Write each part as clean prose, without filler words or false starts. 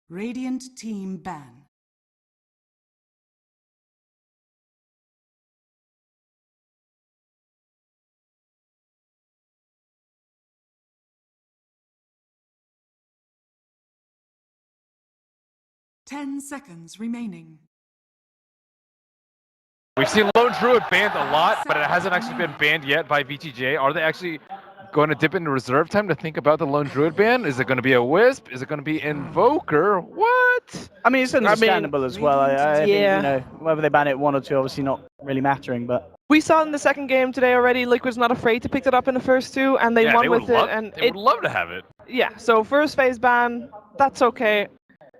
Radiant team ban. Ten seconds remaining. We've seen Lone Druid banned a lot, but it hasn't actually been banned yet by VGJ. Are they actually going to dip into reserve time to think about the Lone Druid ban? Is it going to be a Wisp? Is it going to be Invoker? What? I mean, it's understandable as well. I think, yeah. you know, whether they ban it 1 or 2, obviously not really mattering, but... We saw in the second game today already, Liquid's not afraid to pick it up in the first 2, and they won with it. And they would love to have it. Yeah, so first phase ban, that's okay.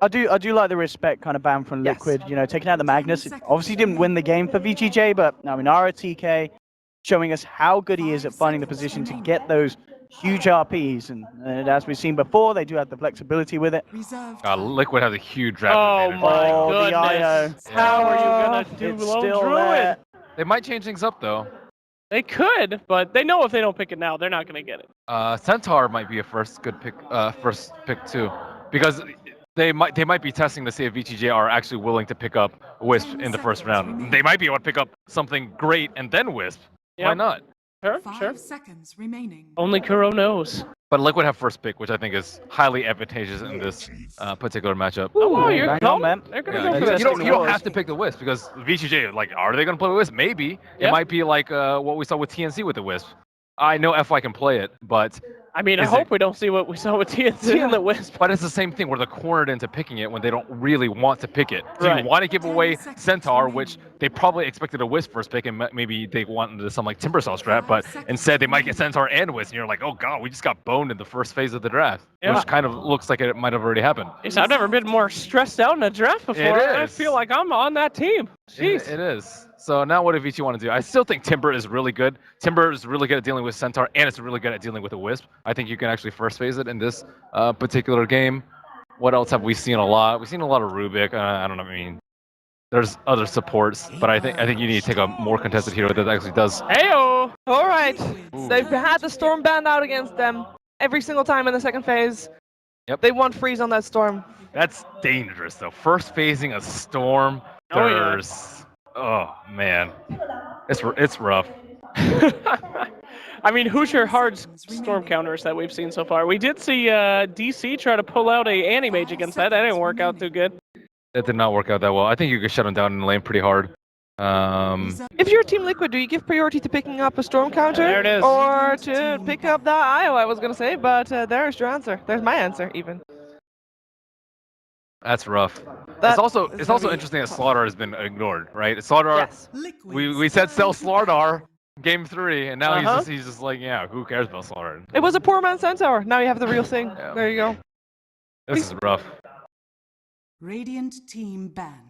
I do like the respect kind of ban from Liquid, Yes. you know, taking out the Magnus. It obviously didn't win the game for VGJ, but I mean, TK showing us how good he is at finding the position to get those huge RPs. And as we've seen before, they do have the flexibility with it. Liquid has a huge draft Oh advantage. my Oh, the goodness. IO. How are you going to do It's Lone still Druid? there. They might change things up though. They could, but they know if they don't pick it now, they're not going to get it. Centaur might be a first pick too, because they might be testing to see if VGJ are actually willing to pick up Wisp in the first round. They might be able to pick up something great and then Wisp. Why Yep. not? Sure, 5 seconds remaining. Only Kuro knows. But Liquid have first pick, which I think is highly advantageous in this particular matchup. Oh, you're bang on, calm. man. They're going to Yeah, go for you this. you don't have to pick the Wisp because VGJ, like, are they going to play Wisp? Maybe. It Yeah. might be like what we saw with TNC with the Wisp. I know FY can play it, but I mean, I Is hope it- we don't see what we saw with TNC and the Wisp. it's the same thing where they're cornered into picking it when they don't really want to pick it. So Right. you want to give away 10 seconds Centaur, remaining. which they probably expected a Wisp first pick, and maybe they wanted some like Timbersaw strat, but 5 seconds instead they might get Centaur and Wisp, and you're like, oh god, we just got boned in the first phase of the draft, Yeah. which kind of looks like it might have already happened. Yes, I've never been more stressed out in a draft before. It I is. feel like I'm on that team. Jeez. It is. So now what do VG want to do? I still think Timber is really good. Timber is really good at dealing with Centaur, and it's really good at dealing with a Wisp. I think you can actually first phase it in this particular game. What else have we seen a lot? We've seen a lot of Rubik. I don't know. I mean, there's other supports, but I think you need to take a more contested hero that actually does. Heyo! All right, Ooh. they've had the Storm banned out against them every single time in the second phase. Yep. They want freeze on that Storm. That's dangerous, though. First phasing a Storm. Oh, yeah. There's. Oh man, it's rough. I mean, who's your hard storm counters that we've seen so far? We did see DC try to pull out a Anti-Mage against that. That didn't work out too good. That did not work out that well. I think you could shut him down in the lane pretty hard. If you're Team Liquid, do you give priority to picking up a Storm counter? There it is. Or to pick up the IO, I was going to say, but there's your answer. There's my answer, even. That's rough. That it's also is gonna be interesting that Slaughter has been ignored, right? Slaughter, Yes. we said sell Slaughter game 3, and now Uh-huh. he's just like, yeah, who cares about Slaughter? It was a poor man Centaur. Now you have the real thing. Yeah. There you go. This is rough. Radiant team ban.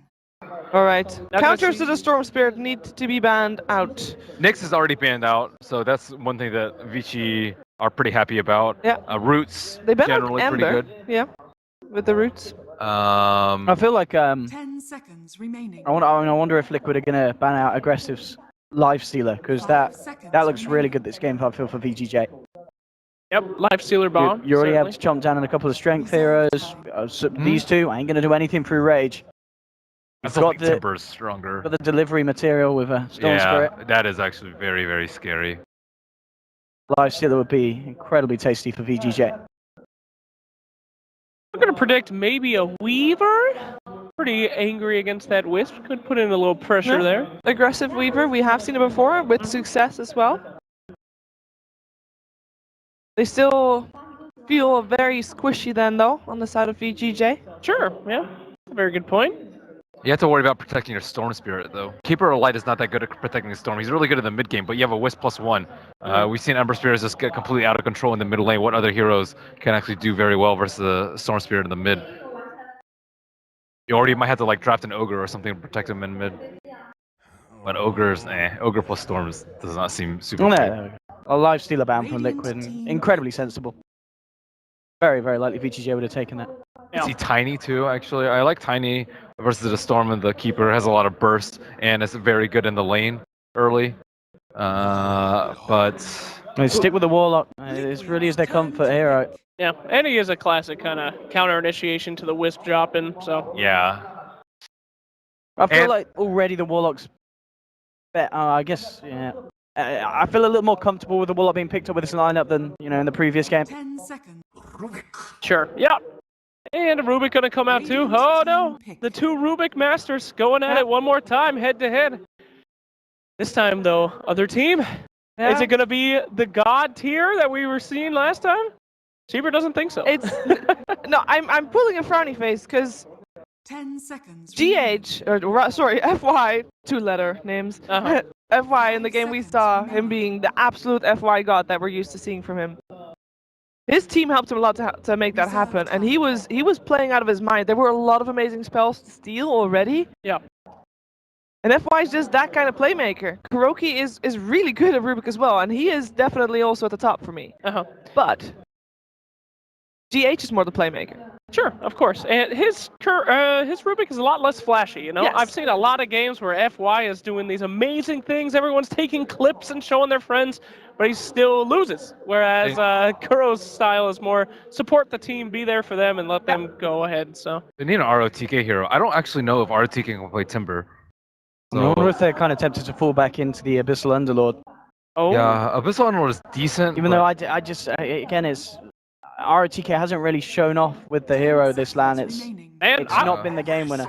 All right. Now Counters can to the Storm Spirit need to be banned out. Nyx is already banned out, so that's one thing that Vici are pretty happy about. Yeah. Roots They banned generally out pretty Ember. good. Yeah. With the roots. I feel like 10 seconds remaining. I wonder if Liquid are gonna ban out Aggressive's Life Stealer because that looks really good this game. I feel for VGJ. Yep, Life Stealer Bomb. You already have to certainly. chomp down on a couple of strength heroes. These two ain't gonna do anything through Rage. I You've still got think the Timber's stronger. got the delivery material with a Storm Yeah, Spirit. that is actually very, very scary. Life Stealer would be incredibly tasty for VGJ. I'm going to predict maybe a Weaver. Pretty angry against that Wisp. Could put in a little pressure Yeah. there. Aggressive Weaver, we have seen it before with success as well. They still feel very squishy then though on the side of VGJ. Sure, yeah. Very good point. You have to worry about protecting your Storm Spirit, though. Keeper of Light is not that good at protecting the Storm. He's really good in the mid game, but you have a Wisp +1. We've seen Ember Spirits just get completely out of control in the middle lane. What other heroes can actually do very well versus the Storm Spirit in the mid? You already might have to like draft an Ogre or something to protect him in mid. But Ogres, Ogre plus Storms does not seem super Oh, good. no. A Life Stealer ban from Liquid. Incredibly sensible. Very, very likely VGJ would have taken that. Is he Tiny too, actually? I like Tiny versus the Storm, and the Keeper has a lot of burst and is very good in the lane early. But They stick with the Warlock. This really is their comfort hero. Yeah, and he is a classic kind of counter initiation to the Wisp dropping. So Yeah. I feel And- like already the Warlock's better. I guess, yeah. I feel a little more comfortable with the Warlock being picked up with this lineup than, in the previous game. 10 seconds. sure, yeah. And Rubik gonna come out too. Oh no, the two Rubik masters going at it one more time, head to head. This time though, other team. Is it gonna be the God tier that we were seeing last time? Cheever doesn't think so. It's no, I'm pulling a frowny face because 10 seconds. GH or sorry FY 2-letter names. Uh-huh. FY in the game we saw him being the absolute FY god that we're used to seeing from him. His team helped him a lot to make that happen, and he was playing out of his mind. There were a lot of amazing spells to steal already. Yeah. And FY is just that kind of playmaker. Kuroki is really good at Rubik as well, and he is definitely also at the top for me. Uh-huh. But GH is more the playmaker. Sure, of course. And his Rubik is a lot less flashy, Yes. I've seen a lot of games where FY is doing these amazing things. Everyone's taking clips and showing their friends, but he still loses. Whereas Kuro's style is more support the team, be there for them, and let them go ahead. So They need an ROTK hero. I don't actually know if ROTK can play Timber. I wonder if they're kind of tempted to fall back into the Abyssal Underlord. Yeah, Abyssal Underlord is decent. Even though again, it's ROTK hasn't really shown off with the hero this LAN. It's and not been the game winner.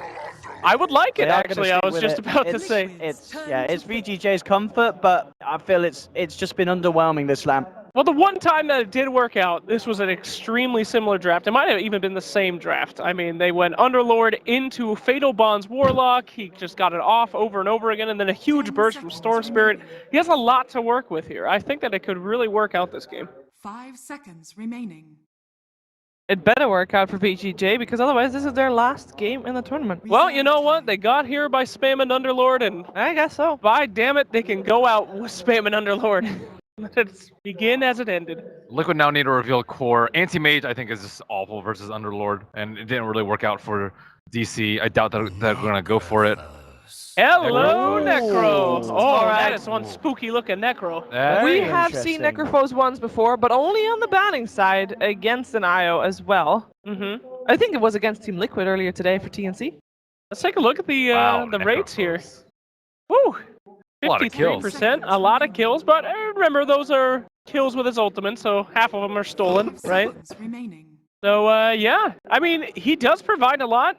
I would like it They are gonna actually. I stick was with just it. about to It's- say. It's VGJ's comfort, but I feel it's just been underwhelming this LAN. Well, the one time that it did work out, this was an extremely similar draft. It might have even been the same draft. I mean, they went Underlord into Fatal Bonds Warlock. He just got it off over and over again, and then a huge burst from Storm Spirit. He has a lot to work with here. I think that it could really work out this game. 5 seconds remaining. It better work out for VGJ because otherwise this is their last game in the tournament. Well, you know what? They got here by spamming Underlord, and I guess so. by damn it, they can go out with spamming Underlord. Let it begin as it ended. Liquid now need to reveal core. Anti-Mage, I think, is just awful versus Underlord, and it didn't really work out for DC. I doubt that they're going to go for it. Hello, Necro. Necro. Oh, Alright. that is one spooky looking Necro. That- We Very have seen interesting. Necrophos once before, but only on the banning side against an IO as well. Mm-hmm. I think it was against Team Liquid earlier today for TNC. Let's take a look at the Wow, rates here. Necrophos. Woo! A lot of kills. 53%, a lot of kills, but remember those are kills with his ultimate, so half of them are stolen, 5 right? seconds remaining. So yeah, I mean he does provide a lot.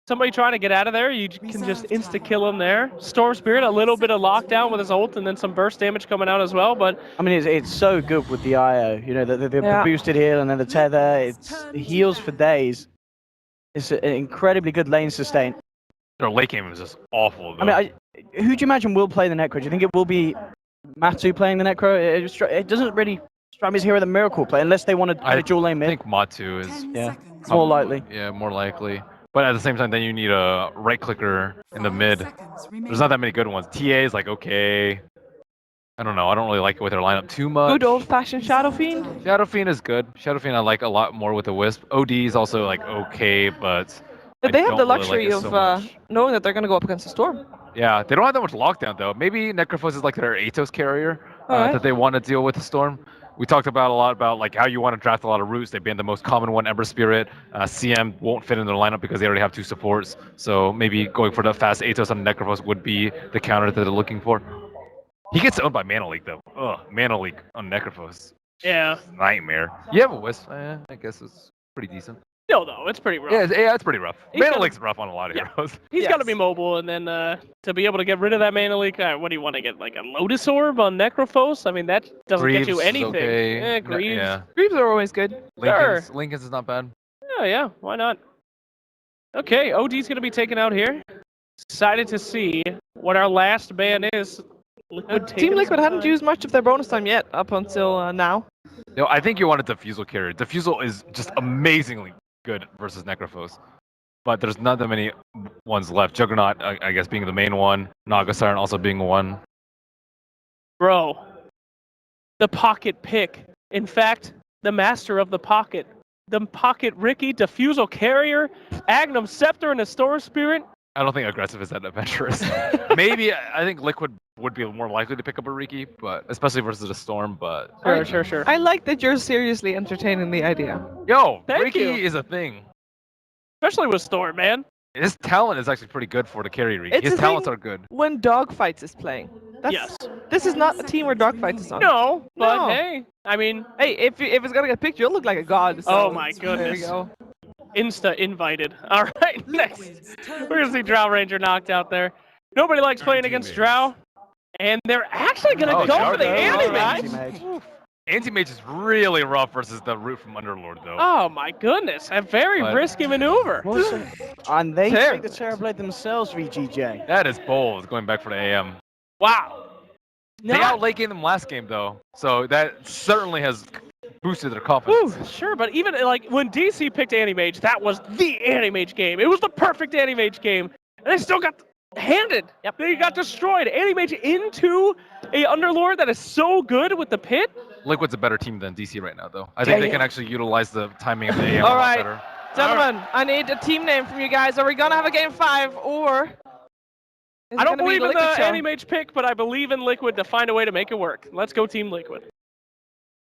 Somebody trying to get out of there, you can just insta-kill him there. Storm Spirit, a little bit of lockdown with his ult, and then some burst damage coming out as well, but I mean, it's so good with the IO. The Yeah. boosted heal and then the tether. It heals for days. It's an incredibly good lane sustain. Their late game is just awful, though. I mean, who do you imagine will play the Necro? Do you think it will be Matu playing the Necro? It doesn't really strike me as hero the Miracle play unless they want to I dual lane I mid. think Matu is 10 yeah. seconds It's more remaining. likely. yeah, more likely. But at the same time, then you need a right clicker in the 5 mid. seconds There's not that many good ones. TA is like, okay. I don't know. I don't really like it with their lineup too much. Good old-fashioned Shadow Fiend. Shadow Fiend is good. Shadow Fiend I like a lot more with the Wisp. OD is also like okay, but I They have don't the really luxury like it of so much. knowing that they're going to go up against the Storm. Yeah, they don't have that much lockdown though. Maybe Necrophos is like their Atos carrier Alright. that they want to deal with the Storm. We talked about a lot about like how you want to draft a lot of roots. They banned the most common one, Ember Spirit. CM won't fit in their lineup because they already have 2 supports. So maybe going for the fast Atos on Necrophos would be the counter that they're looking for. He gets owned by Mana Leak though. Ugh, Mana Leak on Necrophos. yeah. Nightmare. You have a Wisp. I guess it's pretty decent. No, though, it's pretty rough. Yeah, it's pretty rough. He's Mana gotta- Leak's rough on a lot of Yeah. heroes. He's Yes. got to be mobile, and then to be able to get rid of that Mana Leak, what do you want to get, like a Lotus Orb on Necrophos? I mean, that doesn't Greaves get you is anything. okay. Yeah, No, Greaves. yeah. Greaves are always good. Lincoln's is not bad. Yeah, why not? Okay, OD's going to be taken out here. Excited to see what our last ban is. Liquid Team taking Liquid some hadn't time. used much of their bonus time yet up until now. No, I think you want a Diffusal carrier. Diffusal is just amazingly good versus Necrophos. But there's not that many ones left. Juggernaut, I guess, being the main one. Naga Siren also being one. Bro, the pocket pick. In fact, the master of the pocket. The pocket Ricky, Diffusal carrier, Agnum Scepter, and the Storm Spirit. I don't think aggressive is that adventurous. Maybe I think Liquid would be more likely to pick up a Riki, but especially versus a Storm. But Sure. I like that you're seriously entertaining the idea. yo, Thank Riki you. is a thing. Especially with Storm, man. His talent is actually pretty good for the carry Riki. It's His a talents thing- are good. When Dogfights is playing. Yes. This is not a team where Dogfights is on. No, but No. hey, I mean, Hey, if it's gonna get picked, you'll look like a god. So Oh my There we goodness. go. Insta invited. All right, next. We're going to see Drow Ranger knocked out there. Nobody likes playing against Drow. And they're actually going to Oh, go for the Drow. anti-mage. Anti-mage. Anti-Mage is really rough versus the root from Underlord, though. Oh my goodness, a very But- risky maneuver. And they Terror. take the Terrorblade themselves, VGJ. That is bold, going back for the AM. Wow. They Not- out late game them last game, though, so that certainly has boosted their Whew, confidence. sure, but even like when DC picked Anti-Mage, that was the Anti-Mage game. It was the perfect Anti-Mage game, and they still got handed. Yep. They got destroyed. Anti-Mage into a Underlord that is so good with the pit. Liquid's a better team than DC right now, though. I think they can actually utilize the timing of the AM a All lot right. better. Gentlemen, I need a team name from you guys. Are we gonna have a game 5 or? is it I don't gonna be believe in Liquid the show? Anti-Mage pick, but I believe in Liquid to find a way to make it work. Let's go Team Liquid.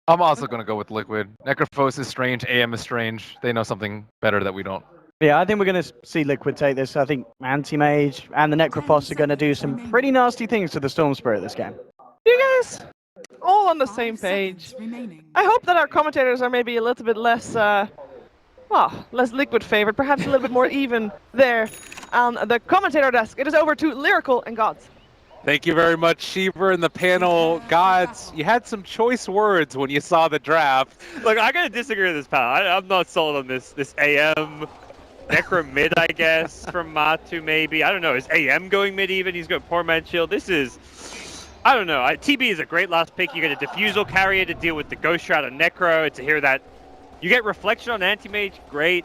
I'm also going to go with Liquid. Necrophos is strange, AM is strange. They know something better that we don't. Yeah, I think we're going to see Liquid take this. I think Anti-Mage and the Necrophos are going to do some pretty nasty things to the Storm Spirit this game. You guys, all on the same 5 page. seconds remaining. I hope that our commentators are maybe a little bit less, less Liquid favored, perhaps a little bit more even there on the commentator desk. It is over to Lyrical and Gods. Thank you very much, Sheever and the panel. Gods, you had some choice words when you saw the draft. Look, I gotta disagree with this pal. I'm not sold on this AM Necro mid, I guess, from Matu maybe. I don't know. Is AM going mid even? He's got poor man shield. This is, I don't know. TB is a great last pick. You get a Diffusal carrier to deal with the Ghost Shroud and Necro. To hear that, you get Reflection on Anti-Mage. Great.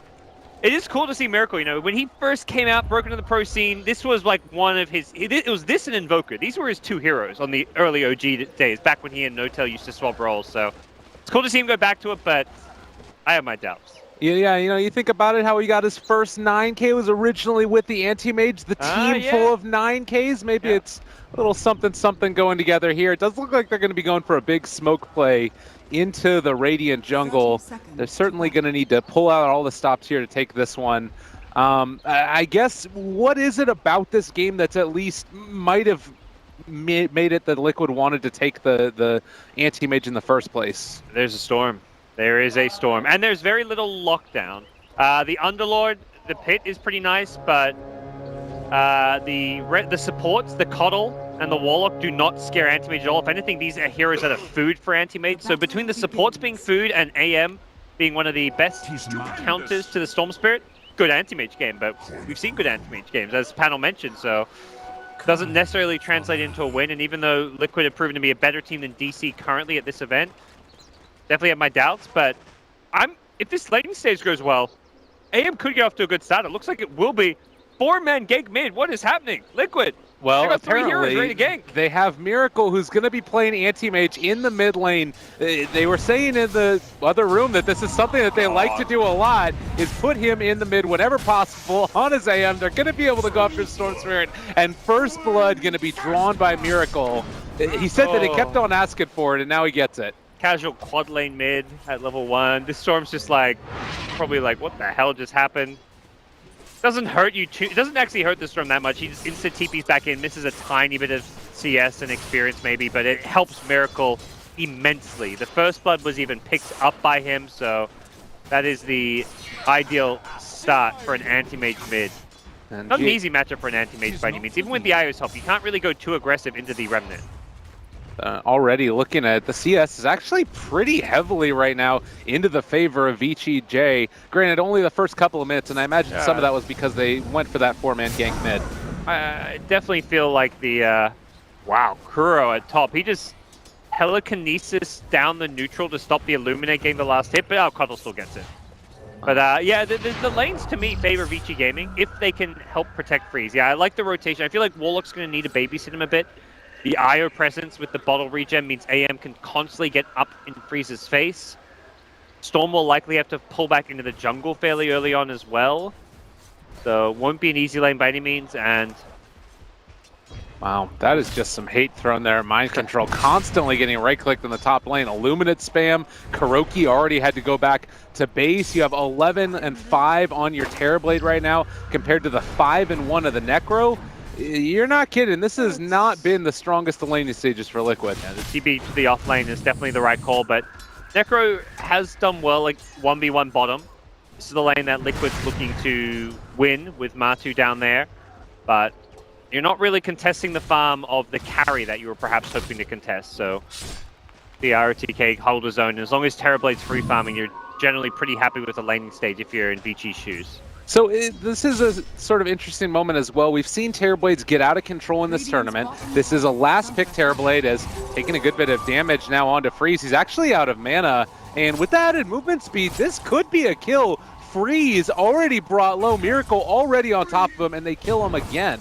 It is cool to see Miracle, you know, when he first came out, broke into the pro scene, this was like one of his, it was this and Invoker. These were his two heroes on the early OG days, back when he and No-Tail used to swap roles, so it's cool to see him go back to it, but I have my doubts. Yeah, you know, you think about it, how he got his first 9K was originally with the Anti-Mage, the team yeah. full of 9Ks. Maybe it's a little something going together here. It does look like they're going to be going for a big smoke play into the Radiant jungle. 30 seconds. They're certainly going to need to pull out all the stops here to take this one. I guess, what is it about this game that's at least might have made it that Liquid wanted to take the Anti-Mage in the first place? There's a storm. There is a storm, and there's very little lockdown. The Underlord, the pit is pretty nice, but the supports, the Coddle, and the Warlock do not scare Anti-Mage at all. If anything, these are heroes that are food for Anti-Mage. So between the supports being food and AM being one of the best counters to the Storm Spirit, good Anti-Mage game. But we've seen good Anti-Mage games, as the panel mentioned, so doesn't necessarily translate into a win. And even though Liquid have proven to be a better team than DC currently at this event, definitely have my doubts. But if this laning stage goes well, AM could get off to a good start. It looks like it will be. 4-man gank mid. What is happening? Liquid. Well, They got 3 heroes ready apparently, to gank. they have Miracle, who's going to be playing Anti-Mage in the mid lane. They were saying in the other room that this is something that they like to do a lot, is put him in the mid whenever possible on his AM. They're going to be able to go after Storm Spirit, and First Blood going to be drawn by Miracle. He said that he kept on asking for it, and now he gets it. Casual quad lane mid at level 1. This Storm's just like, probably like, what the hell just happened? Doesn't hurt you too. It doesn't actually hurt the Storm that much. He just instant TPs back in, misses a tiny bit of CS and experience maybe, but it helps Miracle immensely. The First Blood was even picked up by him, so that is the ideal start for an Anti-Mage mid. And Not an easy matchup for an Anti-Mage by any means. Even with the IO's help, you can't really go too aggressive into the Remnant. Already looking at the CS is actually pretty heavily right now into the favor of VGJ. Granted, only the first couple of minutes, and I imagine some of that was because they went for that 4-man gank mid. I definitely feel like the, wow, Kuro at top. He just telekinesis down the neutral to stop the Illuminate getting the last hit, but Coddle still gets it. But yeah, the lanes to me favor VG Gaming if they can help protect Freeze. Yeah, I like the rotation. I feel like Warlock's going to need to babysit him a bit. The IO presence with the bottle regen means AM can constantly get up in Freeze's face. Storm will likely have to pull back into the jungle fairly early on as well. So won't be an easy lane by any means, and Wow, that is just some hate thrown there. Mind control constantly getting right-clicked in the top lane. Illuminate spam. Kuroki already had to go back to base. You have 11 and 5 on your Terrorblade right now compared to the 5 and 1 of the Necro. You're not kidding. This has not been the strongest of laning stages for Liquid. yeah, the TB to the off lane is definitely the right call, but Necro has done well, like 1v1 bottom. This is the lane that Liquid's looking to win with Matu down there, but you're not really contesting the farm of the carry that you were perhaps hoping to contest. So the ROTK hold his own, and as long as Terrorblade's free farming, you're generally pretty happy with the laning stage if you're in VG's shoes. So this is a sort of interesting moment as well. We've seen Terrorblades get out of control in this tournament. This is a last pick Terrorblade as taking a good bit of damage now onto Freeze. He's actually out of mana, and with the added movement speed, this could be a kill. Freeze already brought low, Miracle already on top of him, and they kill him again.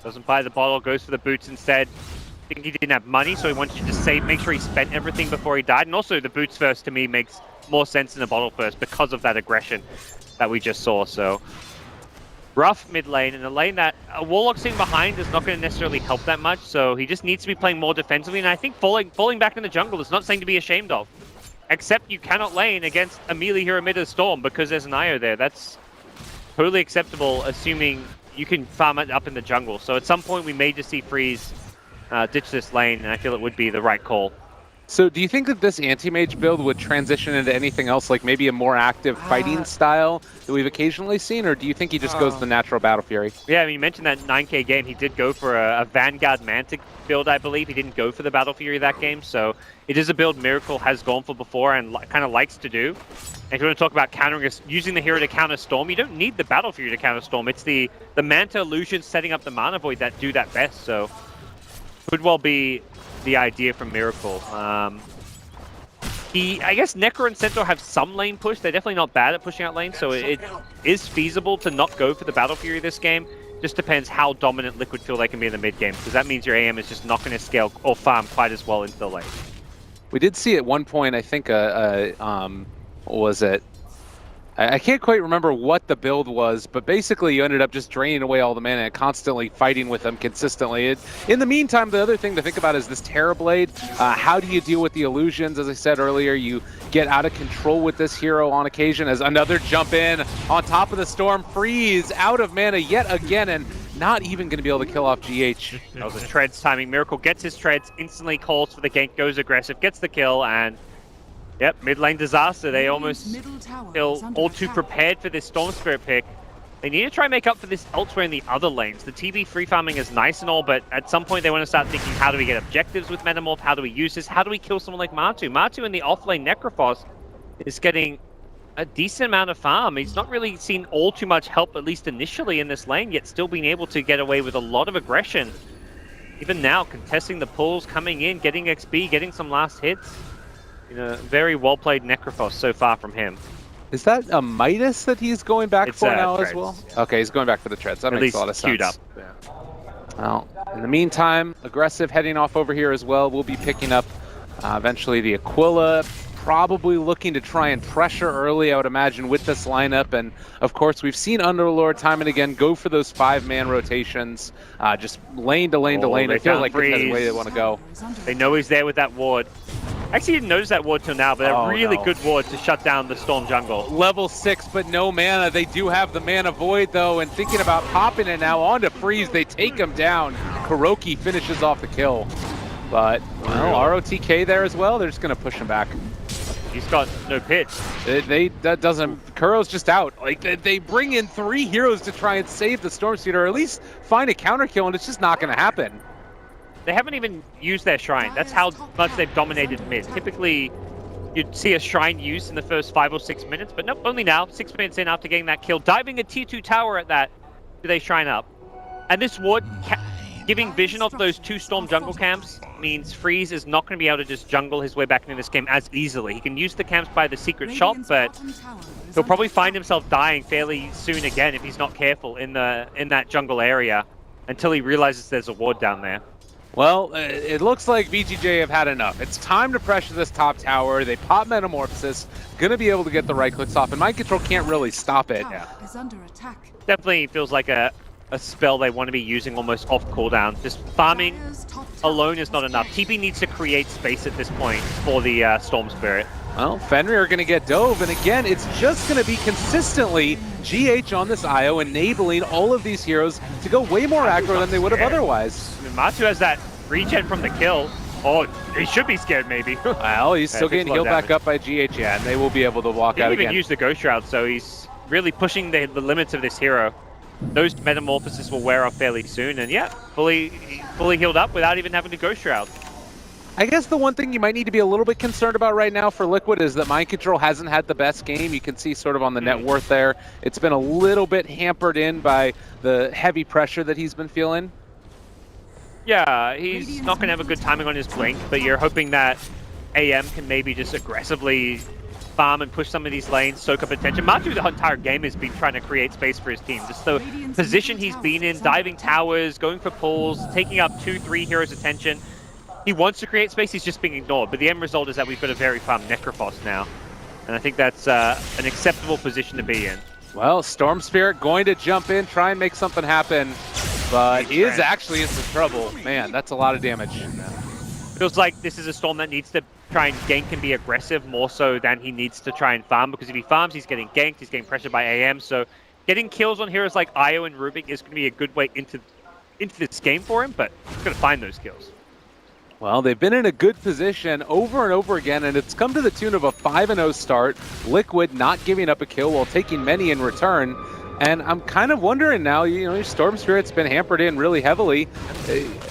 Doesn't buy the bottle, goes for the boots instead. I think he didn't have money, so he wanted to just save, make sure he spent everything before he died. And also the boots first to me makes more sense than the bottle first because of that aggression that we just saw. So rough mid lane, and a lane that a Warlock sitting behind is not going to necessarily help that much. So he just needs to be playing more defensively. And I think falling back in the jungle is not something to be ashamed of. Except you cannot lane against a melee hero mid of the storm because there's an IO there. That's totally acceptable, assuming you can farm it up in the jungle. So at some point we may just see Freeze ditch this lane, and I feel it would be the right call. So do you think that this anti-mage build would transition into anything else, like maybe a more active fighting style that we've occasionally seen, or do you think he just goes the natural Battle Fury? Yeah, I mean, you mentioned that 9K game. He did go for a Vanguard Mantic build, I believe. He didn't go for the Battle Fury that game, so it is a build Miracle has gone for before and kind of likes to do. And if you want to talk about countering, using the hero to counter Storm, you don't need the Battle Fury to counter Storm. It's the Manta Illusion setting up the Mana Void that do that best, so could well be the idea from Miracle. I guess Necro and Centaur have some lane push. They're definitely not bad at pushing out lanes, so it is feasible to not go for the Battle Fury this game. Just depends how dominant Liquid feel they can be in the mid game, because that means your AM is just not going to scale or farm quite as well into the lane. We did see at one point, I think, what was it? I can't quite remember what the build was, but basically you ended up just draining away all the mana and constantly fighting with them consistently. In the meantime, the other thing to think about is this Terrorblade. How do you deal with the illusions? As I said earlier, you get out of control with this hero on occasion as another jump in on top of the Storm. Freeze out of mana yet again, and not even going to be able to kill off GH. That was a Treads timing. Miracle gets his Treads, instantly calls for the gank, goes aggressive, gets the kill, and yep, mid lane disaster. They almost feel all too prepared for this Storm Spirit pick. They need to try and make up for this elsewhere in the other lanes. The TB free farming is nice and all, but at some point they want to start thinking, how do we get objectives with Metamorph? How do we use this? How do we kill someone like Matu? Matu in the off lane Necrophos is getting a decent amount of farm. He's not really seen all too much help, at least initially in this lane, yet still being able to get away with a lot of aggression. Even now, contesting the pulls, coming in, getting XP, getting some last hits. You know, very well played Necrophos so far from him. Is that a Midas that he's going back for now Treads, as well? yeah. Okay, he's going back for the Treads. That At makes least a lot of sense. queued up. Yeah. Well, in the meantime, Aggressive heading off over here as well. We'll be picking up eventually the Aquila. Probably looking to try and pressure early, I would imagine, with this lineup. And of course, we've seen Underlord time and again go for those 5-man rotations, just lane to lane to lane. I feel like that's the way they want to go. They know he's there with that ward. Actually, didn't notice that ward till now, but a really good ward to shut down the Storm jungle. Level 6, but no mana. They do have the mana void, though, and thinking about popping it now onto Freeze, they take him down. Kuroki finishes off the kill. But, well, ROTK there as well. They're just going to push him back. He's got no pitch. That doesn't. Kuro's just out. Like they bring in 3 heroes to try and save the Storm Speeder, or at least find a counter kill, and it's just not going to happen. They haven't even used their shrine. That's how much they've dominated mid. Typically, you'd see a shrine used in the first 5 or 6 minutes, but nope, only now, 6 minutes in after getting that kill, diving a T2 tower at that, do they shrine up. And this ward, giving vision of those 2 Storm jungle camps means Freeze is not going to be able to just jungle his way back into this game as easily. He can use the camps by the secret shop, but he'll probably find himself dying fairly soon again if he's not careful in that jungle area until he realizes there's a ward down there. Well, it looks like VGJ have had enough. It's time to pressure this top tower. They pop Metamorphosis, gonna be able to get the right clicks off, and Mind Control can't really stop it. Tower is under attack. Definitely feels like a spell they want to be using almost off cooldown. Just farming Dire's top tower alone is not enough. TP needs to create space at this point for the Storm Spirit. Well, Fenrir are going to get dove, and again, it's just going to be consistently GH on this IO, enabling all of these heroes to go way more aggro than they would have otherwise. I mean, Matu has that regen from the kill. Oh, he should be scared maybe. Well, he's still getting healed back up by GH, yeah, and they will be able to walk out He didn't again. even use the Ghost Shroud, so he's really pushing the limits of this hero. Those Metamorphosis will wear off fairly soon, and yeah, fully healed up without even having to Ghost Shroud. I guess the one thing you might need to be a little bit concerned about right now for Liquid is that Mind Control hasn't had the best game. You can see sort of on the net worth there. It's been a little bit hampered in by the heavy pressure that he's been feeling. Yeah, he's not going to have a good timing on his blink, but you're hoping that AM can maybe just aggressively farm and push some of these lanes, soak up attention. Matu the entire game has been trying to create space for his team. Just the position he's been in, diving towers, going for pulls, taking up 2-3 heroes' attention. He wants to create space, he's just being ignored. But the end result is that we've got a very farm Necrophos now. And I think that's an acceptable position to be in. Well, Storm Spirit going to jump in, try and make something happen, but is actually in some trouble. Man, that's a lot of damage. Feels like this is a Storm that needs to try and gank and be aggressive more so than he needs to try and farm, because if he farms, he's getting ganked, he's getting pressured by AM, so getting kills on heroes like Io and Rubik is going to be a good way into this game for him, but he's got to find those kills. Well, they've been in a good position over and over again, and it's come to the tune of a 5-0 start. Liquid not giving up a kill while taking many in return. And I'm kind of wondering now, you know, your Storm Spirit's been hampered in really heavily.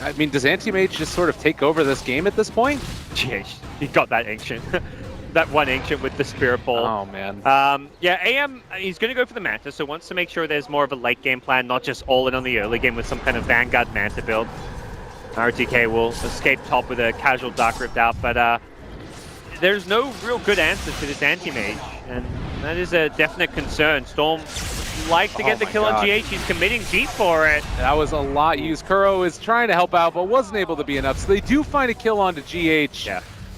I mean, does Anti-Mage just sort of take over this game at this point? GH, he got that Ancient. That one Ancient with the Spirit Ball. Oh, man. Yeah, AM, he's going to go for the Manta, so wants to make sure there's more of a late game plan, not just all in on the early game with some kind of Vanguard Manta build. RTK will escape top with a casual Dark Rift out, but there's no real good answer to this Anti-Mage, and that is a definite concern. Storm likes to get the kill on GH, he's committing deep for it. That was a lot used. Kuro is trying to help out, but wasn't able to be enough, so they do find a kill onto GH,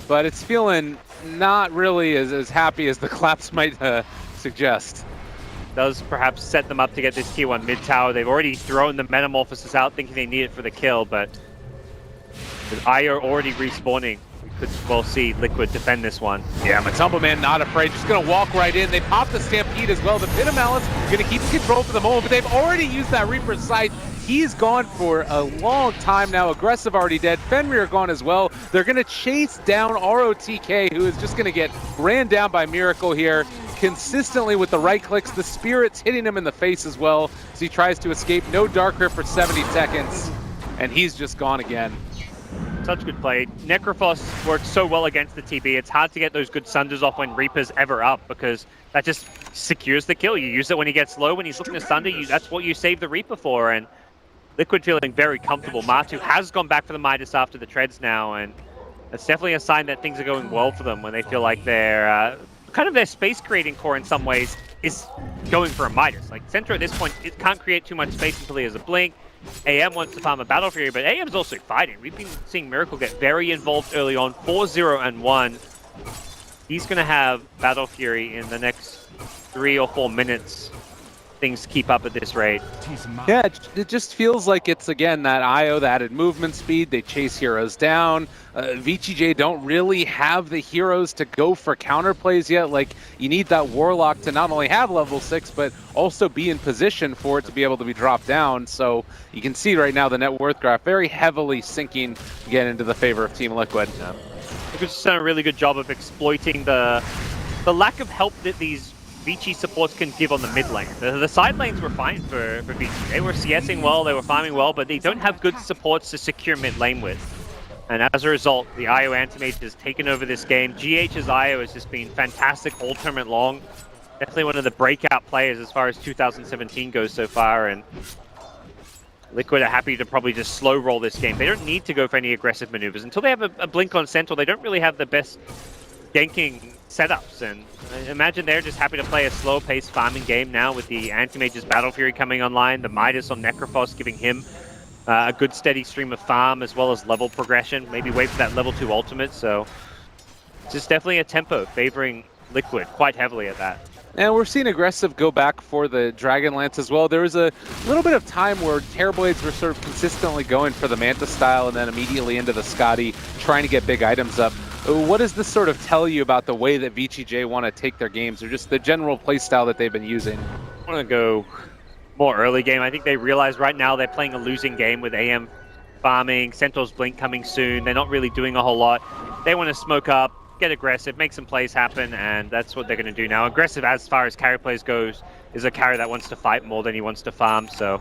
but it's feeling not really as happy as the claps might suggest. Does perhaps set them up to get this tier 1 mid tower. They've already thrown the Metamorphosis out thinking they need it for the kill, but with Io already respawning, we could well see Liquid defend this one. Yeah, Matumbo Man not afraid, just gonna walk right in. They pop the Stampede as well. The Pit of Malice gonna keep the control for the moment, but they've already used that Reaper's Sight. He's gone for a long time now. Aggressive already dead. Fenrir gone as well. They're gonna chase down ROTK, who is just gonna get ran down by Miracle here. Consistently with the right clicks, the Spirit's hitting him in the face as well as he tries to escape. No Dark Rift for 70 seconds, and he's just gone again. Such good play. Necrophos works so well against the TB. It's hard to get those good Sunders off when Reaper's ever up, because that just secures the kill. You use it when he gets low, when he's looking to Sunder, that's what you save the Reaper for, and Liquid feeling very comfortable. Matu has gone back for the Midas after the treads now, and that's definitely a sign that things are going well for them when they feel like they're kind of their space creating core in some ways is going for a Midas. Like Centro at this point, it can't create too much space until he has a blink. AM wants to farm a Battle Fury, but AM's also fighting. We've been seeing Miracle get very involved early on, 4-0 and 1. He's going to have Battle Fury in the next 3 or 4 minutes. Things keep up at this rate. Yeah, it just feels like it's, again, that IO, the added movement speed. They chase heroes down. VGJ don't really have the heroes to go for counterplays yet. Like, you need that Warlock to not only have level 6, but also be in position for it to be able to be dropped down. So you can see right now the net worth graph very heavily sinking again into the favor of Team Liquid. Liquid's just done a really good job of exploiting the lack of help that these VG supports can give on the mid lane. The side lanes were fine for VG. They were CSing well, they were farming well, but they don't have good supports to secure mid lane with. And as a result, the IO Anti-Mage has taken over this game. GH's IO has just been fantastic all tournament long. Definitely one of the breakout players as far as 2017 goes so far, and Liquid are happy to probably just slow roll this game. They don't need to go for any aggressive maneuvers. Until they have a blink on Central, they don't really have the best ganking setups, and I imagine they're just happy to play a slow-paced farming game now with the Anti-Mage's Battle Fury coming online, the Midas on Necrophos giving him a good steady stream of farm as well as level progression. Maybe wait for that level 2 ultimate. So just definitely a tempo favoring Liquid quite heavily at that. And we're seeing Aggressive go back for the Dragonlance as well. There was a little bit of time where Terrorblades were sort of consistently going for the Manta style and then immediately into the Scotty, trying to get big items up. What does this sort of tell you about the way that VGJ want to take their games, or just the general play style that they've been using? I want to go more early game. I think they realize right now they're playing a losing game with AM farming, Centaur's Blink coming soon. They're not really doing a whole lot. They want to smoke up, get aggressive, make some plays happen, and that's what they're going to do now. Aggressive, as far as carry plays goes, is a carry that wants to fight more than he wants to farm, so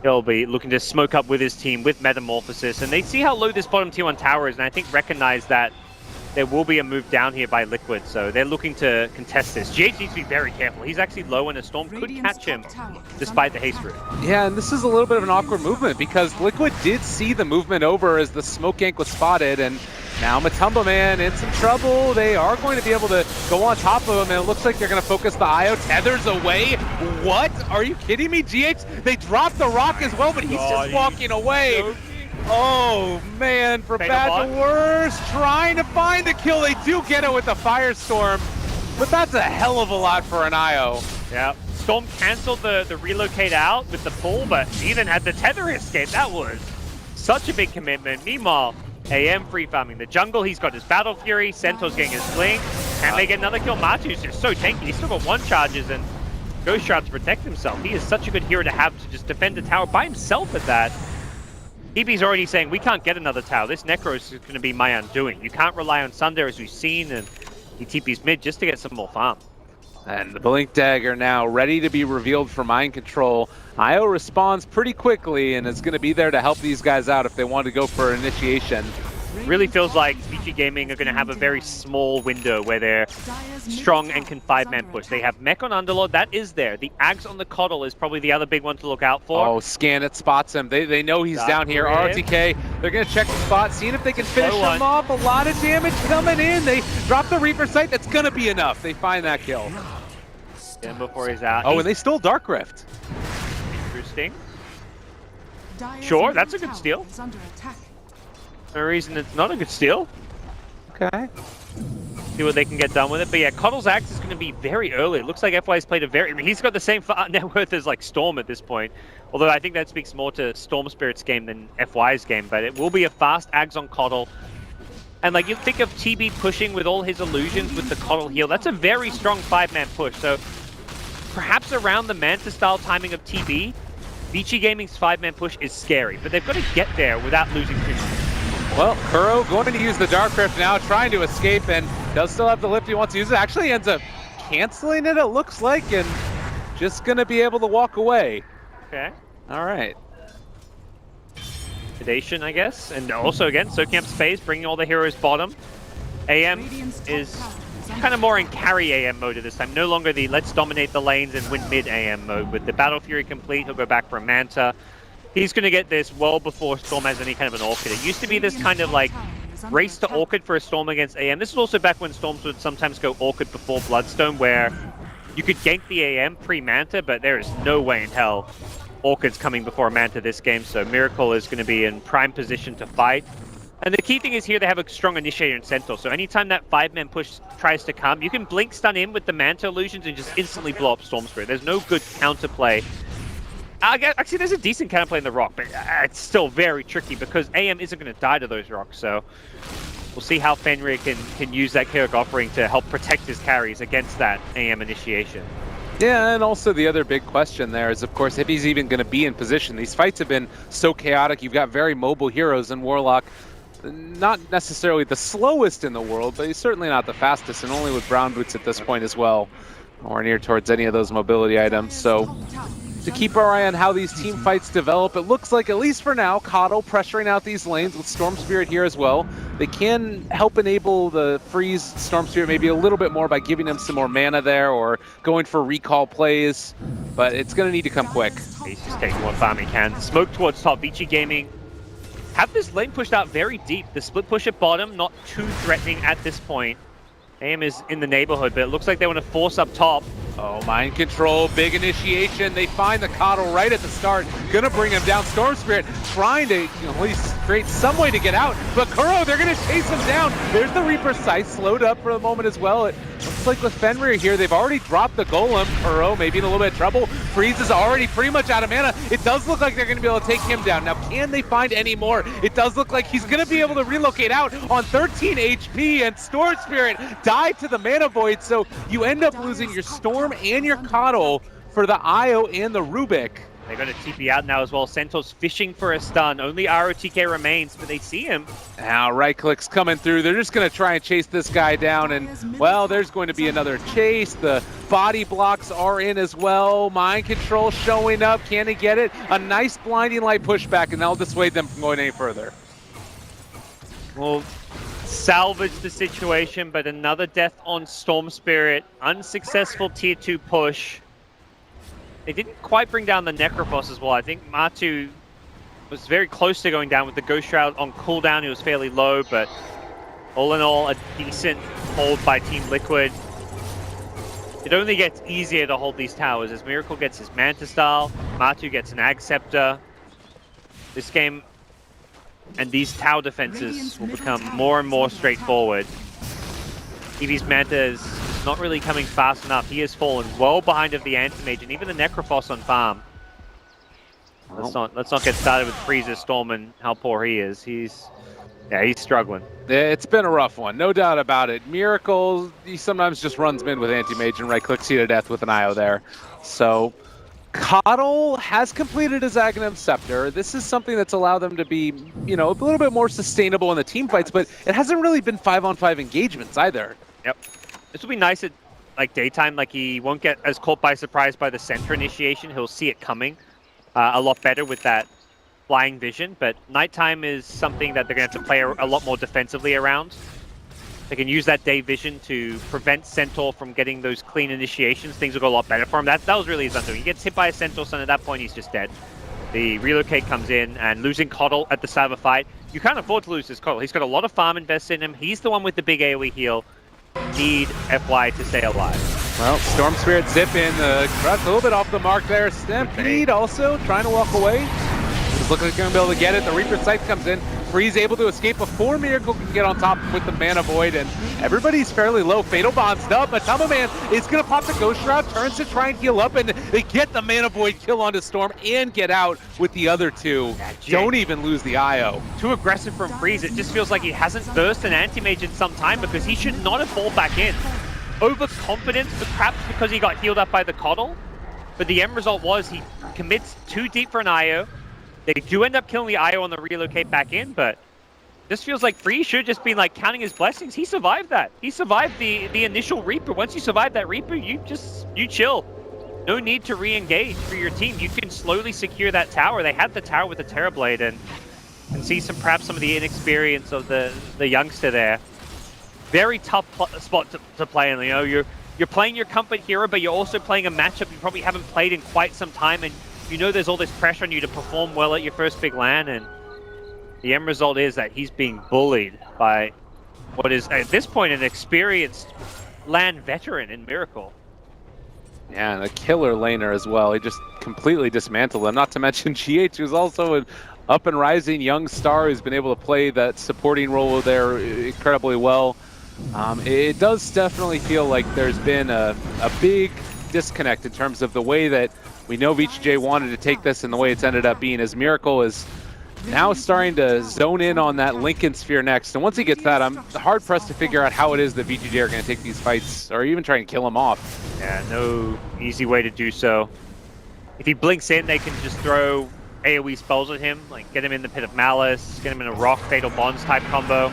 he'll be looking to smoke up with his team with Metamorphosis, and they see how low this bottom tier 1 tower is, and I think recognize that there will be a move down here by Liquid, so they're looking to contest this. GH needs to be very careful. He's actually low, and a Storm could catch him despite the haste route. Yeah, and this is a little bit of an awkward movement because Liquid did see the movement over as the smoke gank was spotted, and now Matumba Man in some trouble. They are going to be able to go on top of him, and it looks like they're going to focus the IO. Tethers away. What? Are you kidding me, GH? They dropped the rock as well, but he's just walking away. Oh, man, for bad to worse, trying to find the kill. They do get it with the Firestorm, but that's a hell of a lot for an IO. Yeah, Storm canceled the relocate out with the pull, but even had the tether escape. That was such a big commitment. Meanwhile, AM free farming the jungle. He's got his Battle Fury. Centaur's getting his Blink. Can they get another kill? Matu's just so tanky. He's still got 1 charges and Ghost Shroud to protect himself. He is such a good hero to have to just defend the tower by himself at that. EB's already saying, we can't get another tower. This Necro is going to be my undoing. You can't rely on Sunder, as we've seen, and he TP's mid just to get some more farm. And the Blink Dagger now ready to be revealed for Mind Control. IO responds pretty quickly and is going to be there to help these guys out if they want to go for initiation. Really feels like VG Gaming are going to have a very small window where they're strong and can 5-man push. They have Mech on Underlord, that is there. The Ags on the Coddle is probably the other big one to look out for. Oh, scan it, spots him. They know he's down here. RTK, they're going to check the spot, seeing if they can finish him off. A lot of damage coming in. They drop the Reaper Sight. That's going to be enough. They find that kill. And before he's out. Oh, and they stole Dark Rift. Interesting. Sure, that's a good steal. No reason it's not a good steal. Okay. See what they can get done with it. But yeah, Coddle's Axe is going to be very early. It looks like FY's played a very... I mean, he's got the same net worth as like Storm at this point. Although I think that speaks more to Storm Spirit's game than FY's game. But it will be a fast Ags on Coddle. And like you think of TB pushing with all his illusions with the Coddle heal. That's a very strong 5-man push. So perhaps around the Manta style timing of TB, VG Gaming's 5-man push is scary. But they've got to get there without losing too much. Well, Kuro going to use the Dark Rift now, trying to escape, and does still have the lift he wants to use it. Actually ends up canceling it looks like, and just going to be able to walk away. Okay. All right. Sedation, I guess. And also, again, soaking up space, bringing all the heroes bottom. AM is kind of more in carry AM mode at this time. No longer the let's dominate the lanes and win mid AM mode. With the Battle Fury complete, he'll go back for a Manta. He's going to get this well before Storm has any kind of an Orchid. It used to be this kind of like race to Orchid for a Storm against AM. This is also back when Storms would sometimes go Orchid before Bloodstone, where you could gank the AM pre-Manta, but there is no way in hell Orchid's coming before a Manta this game, so Miracle is going to be in prime position to fight. And the key thing is here they have a strong Initiator in Centaur, so anytime that 5-man push tries to come, you can blink stun in with the Manta illusions and just instantly blow up Storm Spirit. There's no good counterplay. Actually, there's a decent counterplay in the rock, but it's still very tricky because AM isn't going to die to those rocks, so we'll see how Fenrir can use that Chaotic Offering to help protect his carries against that AM initiation. Yeah, and also the other big question there is, of course, if he's even going to be in position. These fights have been so chaotic. You've got very mobile heroes in Warlock. Not necessarily the slowest in the world, but he's certainly not the fastest, and only with Brown Boots at this point as well, or near towards any of those mobility items. So to keep our eye on how these team fights develop, it looks like, at least for now, Coddle pressuring out these lanes with Storm Spirit here as well. They can help enable the freeze Storm Spirit maybe a little bit more by giving him some more mana there or going for recall plays, but it's going to need to come quick. He's just taking what farm he can. Smoke towards top. VG Gaming have this lane pushed out very deep. The split push at bottom, not too threatening at this point. AM is in the neighborhood, but it looks like they want to force up top. Oh, mind control, big initiation. They find the coddle right at the start. Gonna bring him down. Storm Spirit trying to at least create some way to get out. But Kuro, they're gonna chase him down. There's the Reaper sight, slowed up for the moment as well. It looks like with Fenrir here, they've already dropped the Golem. Kuro maybe in a little bit of trouble. Freeze is already pretty much out of mana. It does look like they're gonna be able to take him down. Now, can they find any more? It does look like he's gonna be able to relocate out on 13 HP, and Storm Spirit died to the Mana Void, so you end up losing your Storm and your Coddle for the IO and the Rubik. They're going to TP out now as well. Centaur's fishing for a stun. Only ROTK remains, but they see him. Now right click's coming through. They're just going to try and chase this guy down, and well, there's going to be another chase. The body blocks are in as well. Mind control showing up. Can he get it? A nice blinding light pushback, and that'll dissuade them from going any further. Well, salvage the situation, but another death on Storm Spirit. Unsuccessful tier 2 push. They didn't quite bring down the Necrophos as well. I think Matu was very close to going down with the Ghost Shroud on cooldown. He was fairly low, but all in all, a decent hold by Team Liquid. It only gets easier to hold these towers as Miracle gets his Manta Style, Matu gets an Ag Scepter. This game and these tower defenses will become more and more straightforward. Eevee's Manta is not really coming fast enough. He has fallen well behind of the Anti-Mage and even the Necrophos on farm. Let's not get started with Freezer, Storm, and how poor he is. He's struggling. It's been a rough one, no doubt about it. Miracle, he sometimes just runs mid with Anti-Mage and right-clicks you to death with an IO there. So Coddle has completed his Aghanim Scepter. This is something that's allowed them to be, a little bit more sustainable in the team fights, but it hasn't really been 5-on-5 engagements either. Yep. This will be nice at daytime. He won't get as caught by surprise by the center initiation. He'll see it coming a lot better with that flying vision. But nighttime is something that they're going to have to play a lot more defensively around. They can use that day vision to prevent Centaur from getting those clean initiations. Things will go a lot better for him. That was really his undoing. He gets hit by a Centaur Sun. At that point, he's just dead. The relocate comes in, and losing Coddle at the start of a fight, you can't afford to lose this Coddle. He's got a lot of farm invested in him. He's the one with the big AoE heal. Need FY to stay alive. Well, Storm Spirit zip in. The crowd's a little bit off the mark there. Stampede also trying to walk away. He's looking like he's going to be able to get it. The Reaper Sight comes in. Freeze able to escape before Miracle can get on top with the Mana Void, and everybody's fairly low. Fatal Bond's up, but Tama Man is going to pop the Ghost Shroud, turns to try and heal up, and they get the Mana Void kill onto Storm and get out with the other two. Don't even lose the IO. Too aggressive from Freeze. It just feels like he hasn't burst an Anti-Mage in some time because he should not have fallen back in. Overconfidence, perhaps because he got healed up by the Coddle, but the end result was he commits too deep for an IO. They do end up killing the IO on the relocate back in, but this feels like Freeze should have just been counting his blessings. He survived that. He survived the initial Reaper. Once you survive that Reaper, you chill. No need to re-engage for your team. You can slowly secure that tower. They had the tower with the Terrorblade, and can see perhaps some of the inexperience of the youngster there. Very tough spot to play in. You're playing your comfort hero, but you're also playing a matchup you probably haven't played in quite some time, and there's all this pressure on you to perform well at your first big LAN, and the end result is that he's being bullied by what is, at this point, an experienced LAN veteran in Miracle. Yeah, and a killer laner as well. He just completely dismantled him. Not to mention GH, who's also an up-and-rising young star who's been able to play that supporting role there incredibly well. It does definitely feel like there's been a big disconnect in terms of the way that we know VGJ wanted to take this and the way it's ended up being, as Miracle is now starting to zone in on that Lincoln Sphere next. And once he gets that, I'm hard-pressed to figure out how it is that VGJ are going to take these fights or even try and kill him off. Yeah, no easy way to do so. If he blinks in, they can just throw AoE spells at him, get him in the Pit of Malice, get him in a Rock, Fatal Bonds type combo.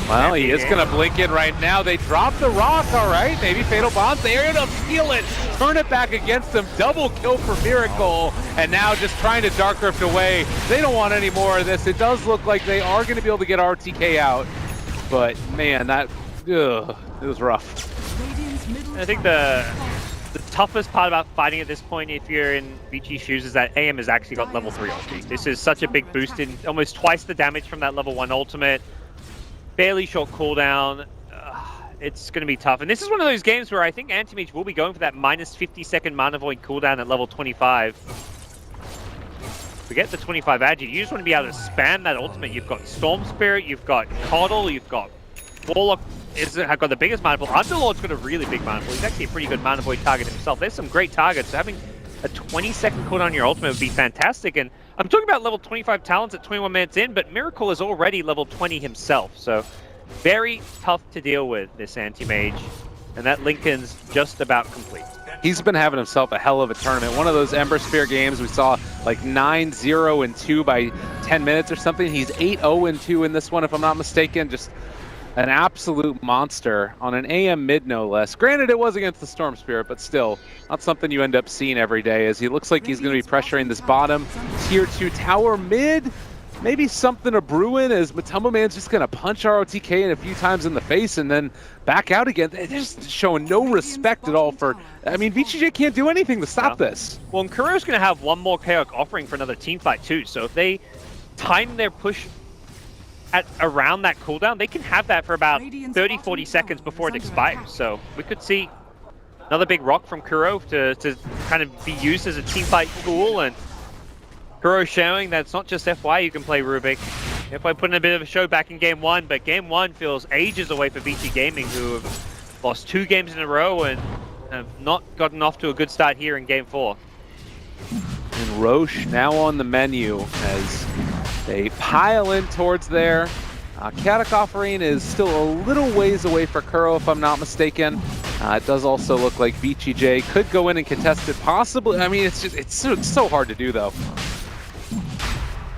Well, he is going to blink in right now. They drop the Rock, all right. Maybe Fatal Bonds. They're going to steal it, turn it back against them. Double kill for Miracle. And now just trying to Dark Rift away. They don't want any more of this. It does look like they are going to be able to get RTK out. But, man, it was rough. I think the toughest part about fighting at this point, if you're in VG's shoes, is that AM has actually got level 3 ulti. This is such a big boost in almost twice the damage from that level 1 ultimate. Fairly short cooldown. it's going to be tough. And this is one of those games where I think Anti-Mage will be going for that minus 50-second Mana Void cooldown at level 25. Forget the 25 Agi. You just want to be able to spam that ultimate. You've got Storm Spirit, you've got Coddle, you've got Warlock. Have got the biggest Mana Pool. Underlord's got a really big Mana Pool. He's actually a pretty good Mana Void target himself. There's some great targets. So having a 20-second cooldown on your ultimate would be fantastic. And I'm talking about level 25 talents at 21 minutes in, but Miracle is already level 20 himself. So very tough to deal with, this Anti-Mage. And that Lincoln's just about complete. He's been having himself a hell of a tournament. One of those Ember Sphere games we saw like 9-0-2 by 10 minutes or something. He's 8-0-2 in this one, if I'm not mistaken. Just an absolute monster on an AM mid, no less. Granted, it was against the Storm Spirit, but still, not something you end up seeing every day, as he looks like he's going to be pressuring this bottom tier 2 tower mid. Maybe something a brewing, as Matamba Man's just going to punch ROTK a few times in the face and then back out again. They're just showing no respect at all for... I mean, VGJ can't do anything to stop this. Well, and Kuro's going to have one more Chaotic offering for another team fight too, so if they time their push at around that cooldown, they can have that for about 30-40 seconds before it expires. So we could see another big rock from Kuro to kind of be used as a team fight tool, and Kuro showing that it's not just FY you can play Rubik. FY putting a bit of a show back in Game 1, but Game 1 feels ages away for VG Gaming, who have lost 2 games in a row and have not gotten off to a good start here in Game 4. And Roche now on the menu as they pile in towards there. Chaotic Offering is still a little ways away for Kuro, if I'm not mistaken. It does also look like VGJ could go in and contest it, possibly. I mean, it's so hard to do, though.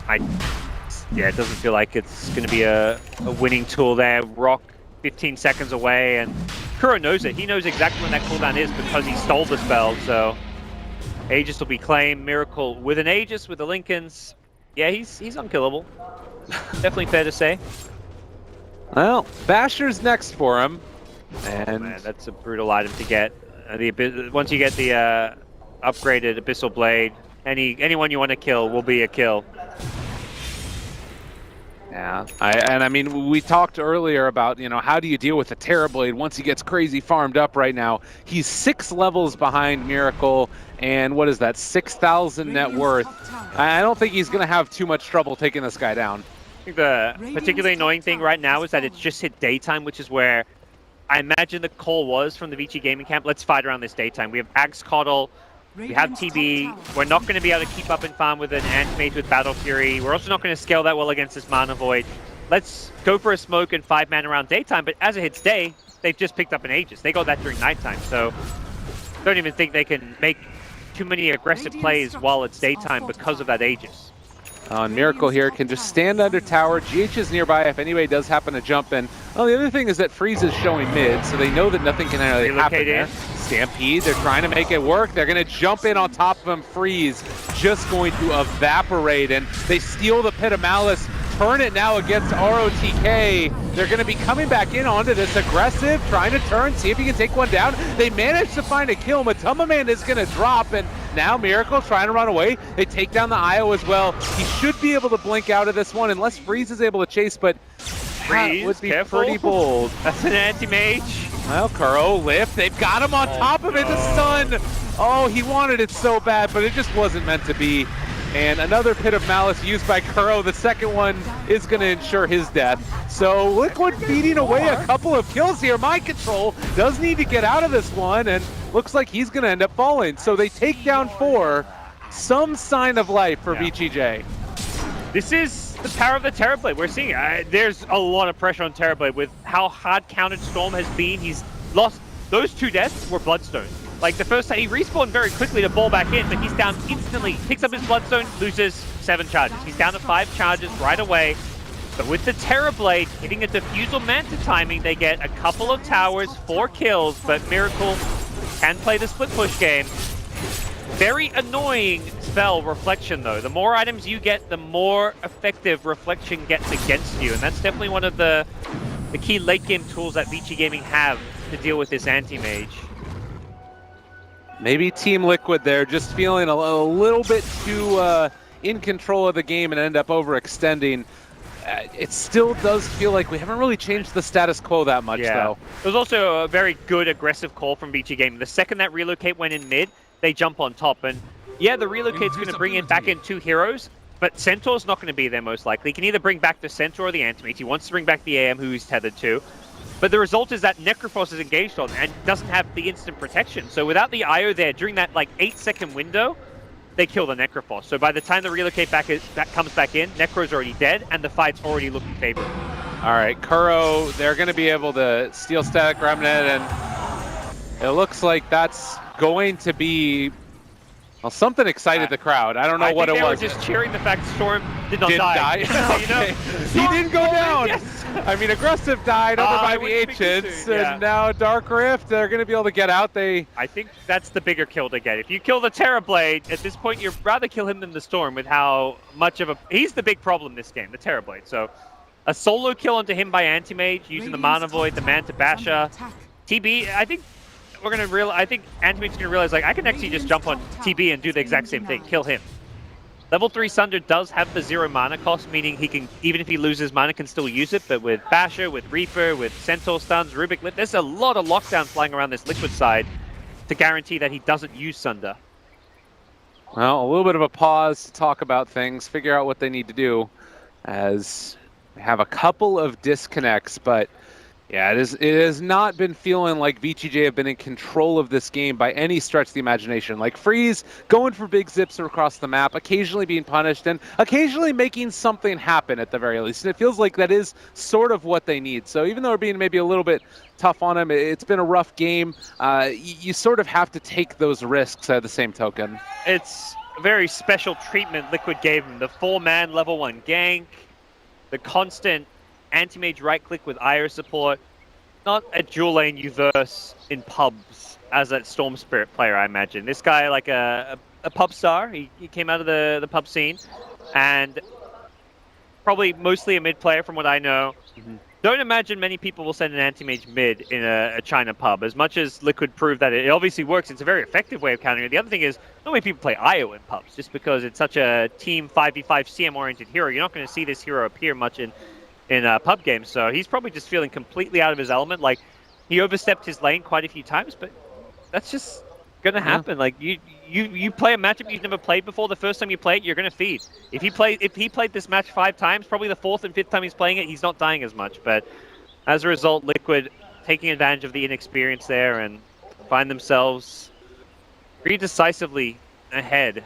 Yeah, it doesn't feel like it's going to be a winning tool there. Rock 15 seconds away, and Kuro knows it. He knows exactly when that cooldown is because he stole the spell, so Aegis will be claimed. Miracle with an Aegis, with the Lincolns. Yeah, he's unkillable. Definitely fair to say. Well, Basher's next for him. And oh, man, that's a brutal item to get. Once you get the upgraded Abyssal Blade, anyone you want to kill will be a kill. Yeah, I mean, we talked earlier about, you know, how do you deal with a Terrorblade once he gets crazy farmed up right now. He's 6 levels behind Miracle, and what is that, 6,000 net worth. I don't think he's going to have too much trouble taking this guy down. I think the particularly annoying thing right now is that it's just hit daytime, which is where I imagine the call was from the VG Gaming camp. Let's fight around this daytime. We have Axe Coddle, we have TB. We're not going to be able to keep up and farm with an Anti-Mage with Battle Fury. We're also not going to scale that well against this Mana Void. Let's go for a smoke and 5-man around daytime, but as it hits day, they've just picked up an Aegis. They got that during nighttime, so don't even think they can make too many aggressive plays while it's daytime because of that Aegis. And Miracle here can just stand under tower. GH is nearby if anybody does happen to jump in. Well, the other thing is that Freeze is showing mid, so they know that nothing can really happen there. Stampede, they're trying to make it work. They're going to jump in on top of him. Freeze just going to evaporate, and they steal the Pit of Malice. Turn it now against ROTK. They're going to be coming back in onto this aggressive, trying to turn, see if he can take one down. They managed to find a kill. Matamba Man is going to drop, and now Miracle trying to run away. They take down the IO as well. He should be able to blink out of this one unless Freeze is able to chase, but Freeze, would be careful. pretty bold. That's an Anti-Mage. Well, Kuro lift. They've got him on top of it. The stun. Oh, he wanted it so bad, but it just wasn't meant to be. And another Pit of Malice used by Kuro. The second one is going to ensure his death. So Liquid beating away a couple of kills here. Mind Control does need to get out of this one, and looks like he's going to end up falling. So they take down 4. Some sign of life for VGJ. This is the power of the Terrorblade. We're seeing there's a lot of pressure on Terrorblade with how hard countered Storm has been. He's lost. Those 2 deaths were Bloodstone. Like the first time, he respawned very quickly to ball back in, but he's down instantly. Picks up his Bloodstone, loses 7 charges. He's down to 5 charges right away. But with the Terrorblade hitting a Diffusal Manta timing, they get a couple of towers, 4 kills, but Miracle can play the split push game. Very annoying spell, Reflection, though. The more items you get, the more effective Reflection gets against you, and that's definitely one of the key late game tools that VG Gaming have to deal with this Anti-Mage. Maybe Team Liquid there just feeling a little bit too in control of the game and end up overextending. It still does feel like we haven't really changed the status quo that much, though. It was also a very good aggressive call from VG Gaming. The second that relocate went in mid, they jump on top. And yeah, the relocate's going to bring in back in 2 heroes, but Centaur's not going to be there most likely. He can either bring back the Centaur or the Antimate. He wants to bring back the AM, who he's tethered to. But the result is that Necrophos is engaged on and doesn't have the instant protection. So without the IO there, during that like 8-second window, they kill the Necrophos. So by the time the relocate comes back in, Necro's already dead, and the fight's already looking favorable. All right, Kuro, they're going to be able to steal Static Remnant, and it looks like that's going to be, well, something excited the crowd. I don't know what it was. They were just cheering the fact Storm did not die. You know? He didn't go down. Yes. I mean, Aggressive died over by the Ancients, and now Dark Rift, they're going to be able to get out. I think that's the bigger kill to get. If you kill the Terrorblade, at this point, you'd rather kill him than the Storm with how much of a... He's the big problem this game, the Terrorblade. So a solo kill onto him by Anti-Mage, using the Mana Void, the Manta Basha. TB, I think we're going to realize... I think Anti-Mage's going to realize, like, I can actually just jump on TB and do the exact same thing, kill him. Level 3 Sunder does have the 0 mana cost, meaning he can, even if he loses mana, can still use it. But with Basher, with Reaper, with Centaur stuns, Rubik, there's a lot of lockdown flying around this Liquid side to guarantee that he doesn't use Sunder. Well, a little bit of a pause to talk about things, figure out what they need to do, as we have a couple of disconnects, but yeah, it has not been feeling like VGJ have been in control of this game by any stretch of the imagination. Like Freeze going for big zips across the map, occasionally being punished, and occasionally making something happen at the very least. And it feels like that is sort of what they need. So even though we're being maybe a little bit tough on him, it's been a rough game. You sort of have to take those risks at the same token. It's a very special treatment Liquid gave him. The 4-man level 1 gank, the constant Anti-Mage right-click with IO support. Not a dual lane you verse in pubs as a Storm Spirit player, I imagine. This guy, like a pub star, he came out of the pub scene, and probably mostly a mid player from what I know. Don't imagine many people will send an Anti-Mage mid in a China pub. As much as Liquid proved that it obviously works, it's a very effective way of countering it. The other thing is, not many people play IO in pubs, just because it's such a team 5v5 CM-oriented hero. You're not going to see this hero appear much in pub games, so he's probably just feeling completely out of his element. Like, he overstepped his lane quite a few times, but that's just gonna happen. Like, you play a matchup you've never played before. The first time you play it, you're gonna feed. If he played this match 5 times, probably the 4th and 5th time he's playing it, he's not dying as much. But as a result, Liquid taking advantage of the inexperience there and find themselves pretty decisively ahead.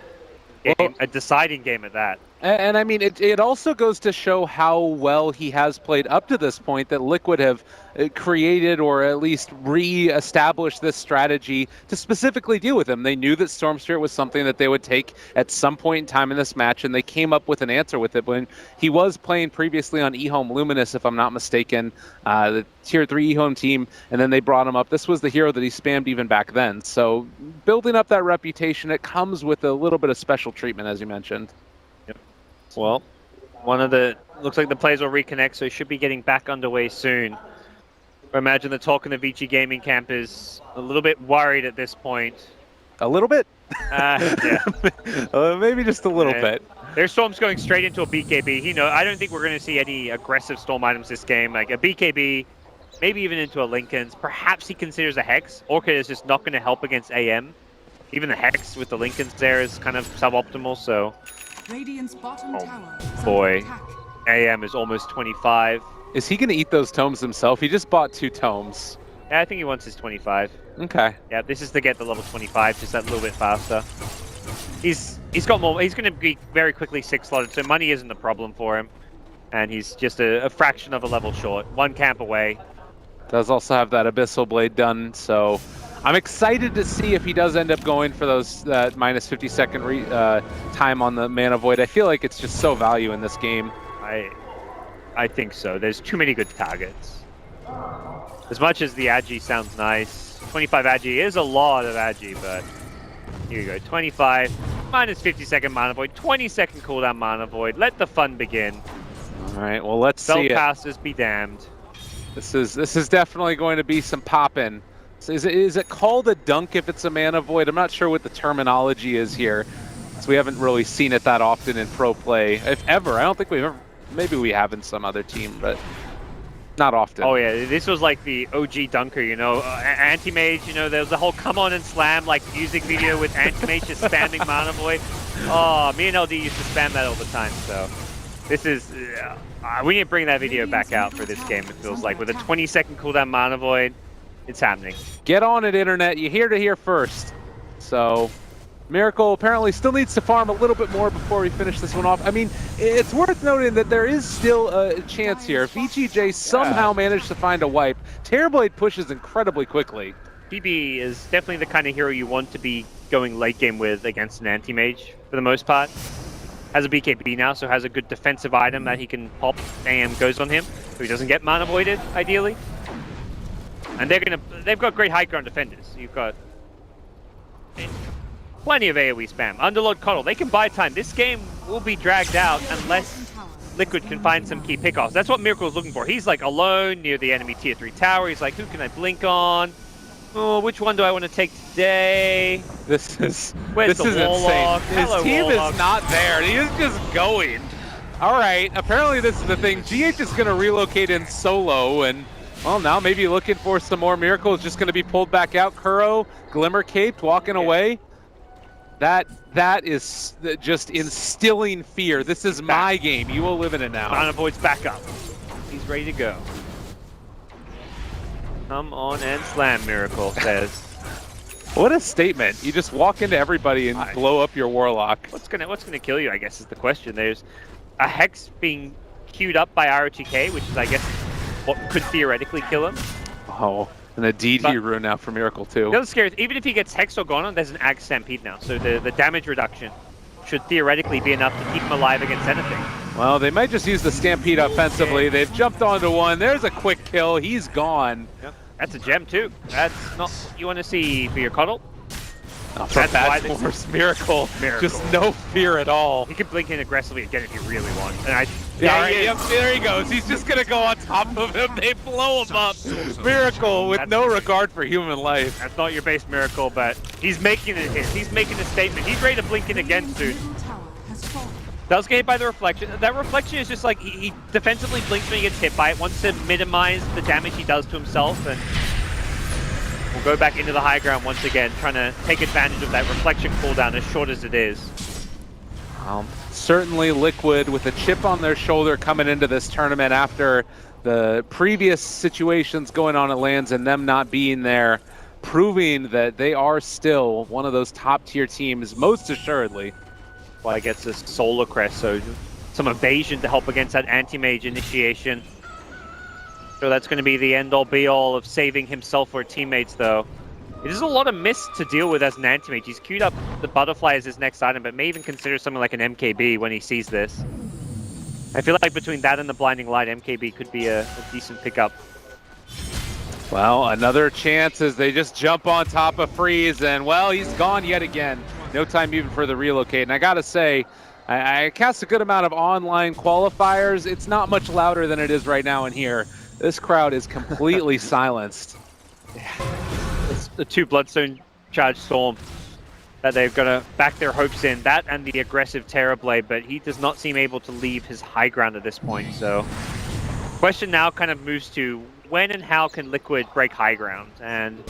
A deciding game at that. And I mean, it also goes to show how well he has played up to this point, that Liquid have created or at least re-established this strategy to specifically deal with him. They knew that Storm Spirit was something that they would take at some point in time in this match, and they came up with an answer with it. When he was playing previously on eHome Luminous, if I'm not mistaken, the Tier 3 eHome team, and then they brought him up. This was the hero that he spammed even back then. So building up that reputation, it comes with a little bit of special treatment, as you mentioned. Well, looks like the players will reconnect, so he should be getting back underway soon. I imagine the talk in the VG Gaming camp is a little bit worried at this point. A little bit? Yeah. Maybe just a little bit. Their Storm's going straight into a BKB. I don't think we're going to see any aggressive Storm items this game. Like a BKB, maybe even into a Linken's. Perhaps he considers a Hex. Orchid is just not going to help against AM. Even the Hex with the Linken's there is kind of suboptimal, so... Radiant's bottom tower. Boy, AM is almost 25. Is he going to eat those tomes himself? He just bought 2 tomes. Yeah, I think he wants his 25. Okay. Yeah, this is to get the level 25, just that little bit faster. He's got more. He's going to be very quickly 6-slotted, so money isn't the problem for him. And he's just a fraction of a level short. 1 camp away. Does also have that Abyssal Blade done, so... I'm excited to see if he does end up going for those minus 50-second time on the Mana Void. I feel like it's just so value in this game. I think so. There's too many good targets. As much as the Agi sounds nice, 25 Agi is a lot of Agi, but here you go. 25 minus 50-second Mana Void, 20-second cooldown Mana Void. Let the fun begin. All right, well, let's see it. Spellcasters be damned. This is definitely going to be some poppin'. So is it called a dunk if it's a Mana Void? I'm not sure what the terminology is here. So we haven't really seen it that often in pro play, if ever. I don't think we've ever maybe we have in some other team, but not often. Oh yeah, this was like the OG dunker, you know, Anti-Mage, you know, there was the whole come on and slam like music video with Anti-Mage just spamming Mana Void. Oh, me and LD used to spam that all the time, so this is, we need to bring that video back out for this game, it feels like. With a 20-second cooldown Mana Void, it's happening. Get on it, Internet. You hear to hear first. So, Miracle apparently still needs to farm a little bit more before we finish this one off. I mean, it's worth noting that there is still a chance here. VGJ somehow managed to find a wipe. Terrorblade pushes incredibly quickly. BB is definitely the kind of hero you want to be going late game with against an anti-mage for the most part. Has a BKB now, so has a good defensive item that he can pop. AM goes on him, so he doesn't get mana voided, ideally. And they've got great high ground defenders. You've got plenty of AoE spam. Underlord Coddle, they can buy time. This game will be dragged out unless Liquid can find some key pickoffs. That's what Miracle's looking for. He's like alone near the enemy tier 3 tower. He's like, who can I blink on? Oh, which one do I want to take today? This is Where's insane. Hello, His team Warlock. is not there. He is just going. All right. Apparently, this is the thing. GH is going to relocate in solo, and well, now maybe looking for some more Miracles. Just going to be pulled back out. Kuro, Glimmer Caped, walking away. That is just instilling fear. This is my game. You will live in it now. Mana Void's back up. He's ready to go. Come on and slam, Miracle says. What a statement. You just walk into everybody and blow up your Warlock. What's gonna kill you, I guess, is the question. There's a Hex being queued up by ROTK, which is, I guess, what could theoretically kill him. Oh, and a DD rune now for Miracle, too. The other scary is, even if he gets Hex or Gone, there's an Ag Stampede now, so the damage reduction should theoretically be enough to keep him alive against anything. Well, they might just use the Stampede offensively. They've jumped onto one. There's a quick kill. He's gone. Yep. That's a gem, too. That's not what you want to see for your Coddle. That's bad force. Miracle. Just no fear at all. He can blink in aggressively again if you really want. And there he goes. He's just going to go on top of him. They blow him up. Miracle with no regard for human life. That's not your base Miracle, but he's making it his. He's making a statement. He's ready to blink in again soon. Does get hit by the reflection. That reflection is just like he defensively blinks when he gets hit by it, wants to minimize the damage he does to himself, and we'll go back into the high ground once again, trying to take advantage of that reflection cooldown as short as it is. Certainly Liquid with a chip on their shoulder coming into this tournament after the previous situations going on at LANs and them not being there, proving that they are still one of those top tier teams, most assuredly. Why gets this Solar Crest, so some evasion to help against that anti-mage initiation. So that's going to be the end-all be-all of saving himself or teammates, though. It is a lot of miss to deal with as an anti-mage. He's queued up the butterfly as his next item, but may even consider something like an MKB when he sees this. I feel like between that and the Blinding Light, MKB could be a decent pickup. Well, another chance as they just jump on top of Freeze, and well, he's gone yet again. No time even for the relocate. And I gotta say, I cast a good amount of online qualifiers. It's not much louder than it is right now in here. This crowd is completely silenced. It's the 2 Bloodstone Charge Storm that they've got to back their hopes in. That and the aggressive Terrorblade, but he does not seem able to leave his high ground at this point. So, question now kind of moves to when and how can Liquid break high ground? And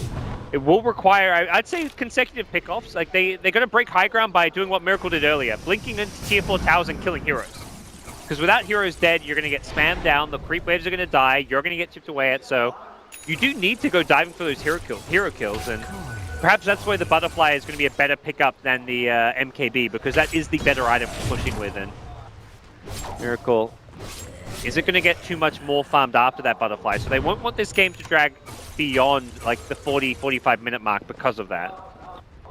it will require, I'd say, consecutive pickoffs. Like they're going to break high ground by doing what Miracle did earlier, blinking into tier 4 towers and killing heroes. Because without heroes dead, you're going to get spammed down, the creep waves are going to die, you're going to get chipped away at, so you do need to go diving for those hero kills, and perhaps that's where the Butterfly is going to be a better pickup than the MKB, because that is the better item for pushing with, and Miracle isn't going to get too much more farmed after that Butterfly, so they won't want this game to drag beyond like the 40-45 minute mark because of that.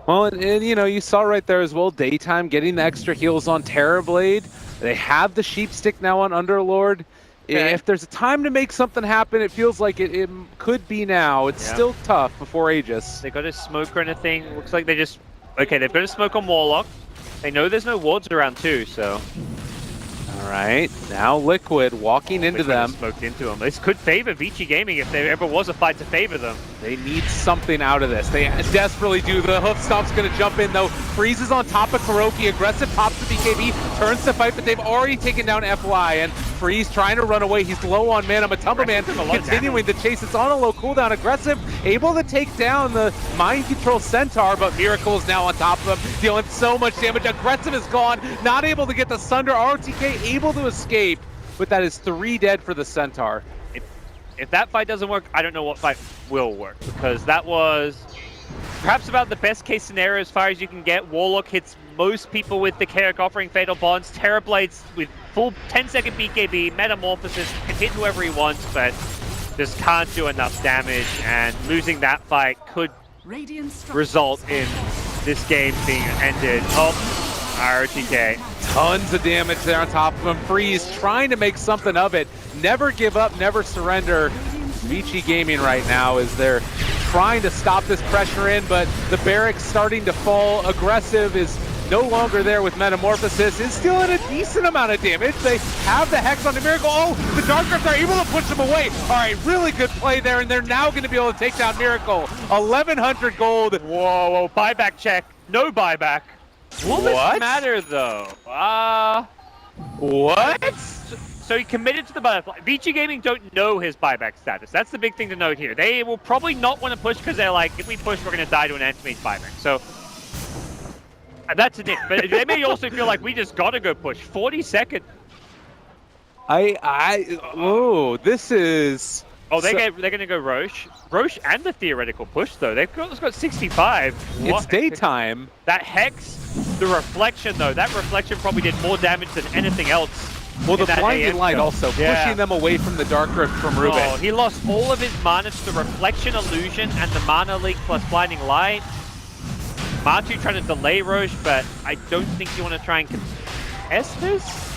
Well, and you know, you saw right there as well, Daytime getting the extra heals on Terrorblade. They have the Sheep Stick now on Underlord. Okay. If there's a time to make something happen, it feels like it could be now. It's still tough before Aegis. They got a smoke or anything. Looks like they just... Okay, they've got a smoke on Warlock. They know there's no wards around too, so... Alright, now Liquid walking into them. Smoked into them. This could favor Vici Gaming if there ever was a fight to favor them. They need something out of this. They desperately do. The hoof stomp's going to jump in, though. Freezes on top of Kuroki. Aggressive pops the BKB. Turns to fight, but they've already taken down FY. And Freeze trying to run away. He's low on mana. Matumba Man continuing the chase. It's on a low cooldown. Aggressive, able to take down the Mind Control Centaur, but Miracle is now on top of him, dealing so much damage. Aggressive is gone. Not able to get the Sunder. ROTK able to escape, but that is 3 dead for the Centaur. If that fight doesn't work, I don't know what fight will work, because that was perhaps about the best case scenario as far as you can get. Warlock hits most people with the Karak offering Fatal Bonds. Terrorblades with full 10-second BKB, Metamorphosis, can hit whoever he wants, but just can't do enough damage, and losing that fight could result in this game being ended. Oh, ROTK. Tons of damage there on top of him. Freeze trying to make something of it. Never give up, never surrender. VG Gaming right now is they're trying to stop this pressure in, but the barracks starting to fall. Aggressive is no longer there with Metamorphosis. Is still in a decent amount of damage. They have the Hex on the Miracle. Oh, the Dark Rift are able to push them away. All right, really good play there, and they're now going to be able to take down Miracle. 1,100 gold. Whoa, buyback check. No buyback. Will this matter, though? What? So he committed to the butterfly. VG Gaming don't know his buyback status. That's the big thing to note here. They will probably not want to push because they're like, if we push, we're going to die to an anti-mage buyback. So that's it. But they may also feel like we just got to go push. 42nd. Oh, this is... Oh, they're going to go Roche. Roche and the theoretical push, though. They've got 65. It's daytime. That Hex, the reflection, though. That reflection probably did more damage than anything else. Well, the blinding light also, pushing them away from the Dark Rift from Ruben. Oh, he lost all of his mana to the reflection illusion and the mana leak plus blinding light. Matu trying to delay Roche, but I don't think you want to try and contest this.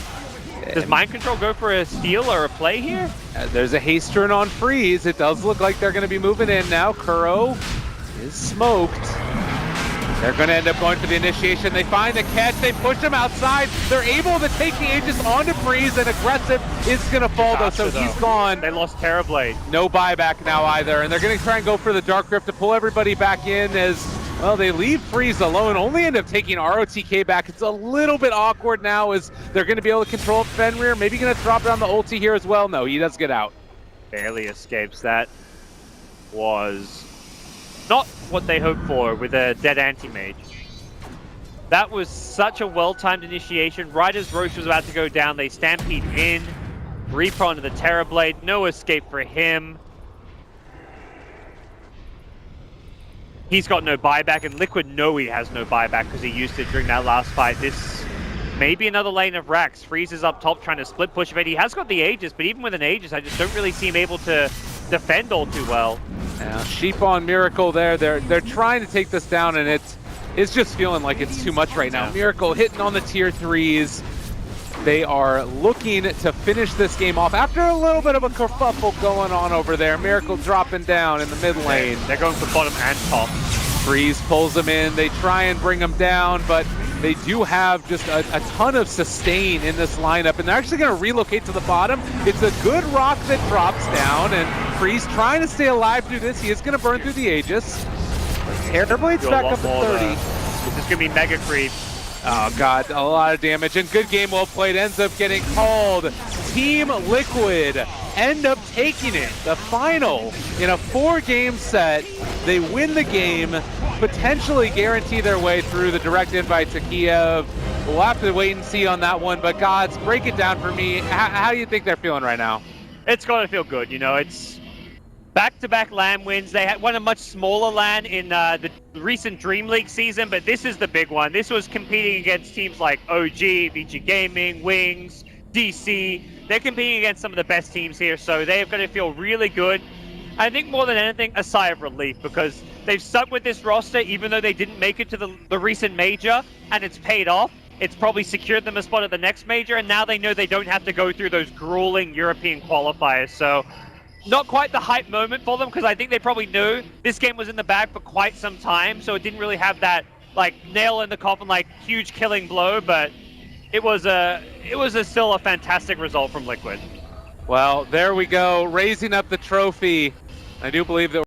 Does Mind Control go for a steal or a play here? There's a haste turn on Freeze. It does look like they're going to be moving in now. Kuro is smoked. They're going to end up going for the initiation. They find the catch. They push him outside. They're able to take the Aegis onto Freeze, and Aggressive is going to fall, though, so he's gone. They lost Terrorblade. No buyback now either, and they're going to try and go for the Dark Rift to pull everybody back in as, well, they leave Freeze alone, only end up taking ROTK back. It's a little bit awkward now as they're going to be able to control Fenrir. Maybe going to drop down the ulti here as well. No, he does get out. Barely escapes. That was not what they hoped for with a dead anti-mage. That was such a well-timed initiation. Right as Roche was about to go down, they stampede in. Reaper onto the Terrorblade. No escape for him. He's got no buyback, and Liquid know he has no buyback because he used it during that last fight. This may be another lane of Rax. Freeze is up top trying to split push it. He has got the Aegis, but even with an Aegis, I just don't really see him able to defend all too well. Now, Sheep on Miracle there. They're trying to take this down, and it's just feeling like it's too much right now. Miracle hitting on the tier 3s. They are looking to finish this game off after a little bit of a kerfuffle going on over there. Miracle dropping down in the mid lane. They're going for bottom and top. Freeze pulls them in. They try and bring them down, but they do have just a ton of sustain in this lineup, and they're actually going to relocate to the bottom. It's a good rock that drops down, and Freeze trying to stay alive through this. He is going to burn through the Aegis. Terrorblade's back up at 30. This is going to be mega creep. Oh god, a lot of damage, and good game well played. Ends up getting called. Team Liquid end up taking it. The final in a 4-game set. They win the game, potentially guarantee their way through the direct invite to Kiev. We'll have to wait and see on that one, but gods, break it down for me. How do you think they're feeling right now? It's got to feel good, you know. It's back-to-back LAN wins. They had won a much smaller LAN in the recent Dream League season, but this is the big one. This was competing against teams like OG, VG Gaming, Wings, DC. They're competing against some of the best teams here, so they've got to feel really good. I think more than anything, a sigh of relief, because they've stuck with this roster even though they didn't make it to the recent major, and it's paid off. It's probably secured them a spot at the next major, and now they know they don't have to go through those grueling European qualifiers. So not quite the hype moment for them, because I think they probably knew this game was in the bag for quite some time, so it didn't really have that like nail in the coffin, like huge killing blow, but it was still a fantastic result from Liquid. Well, there we go, raising up the trophy. I do believe that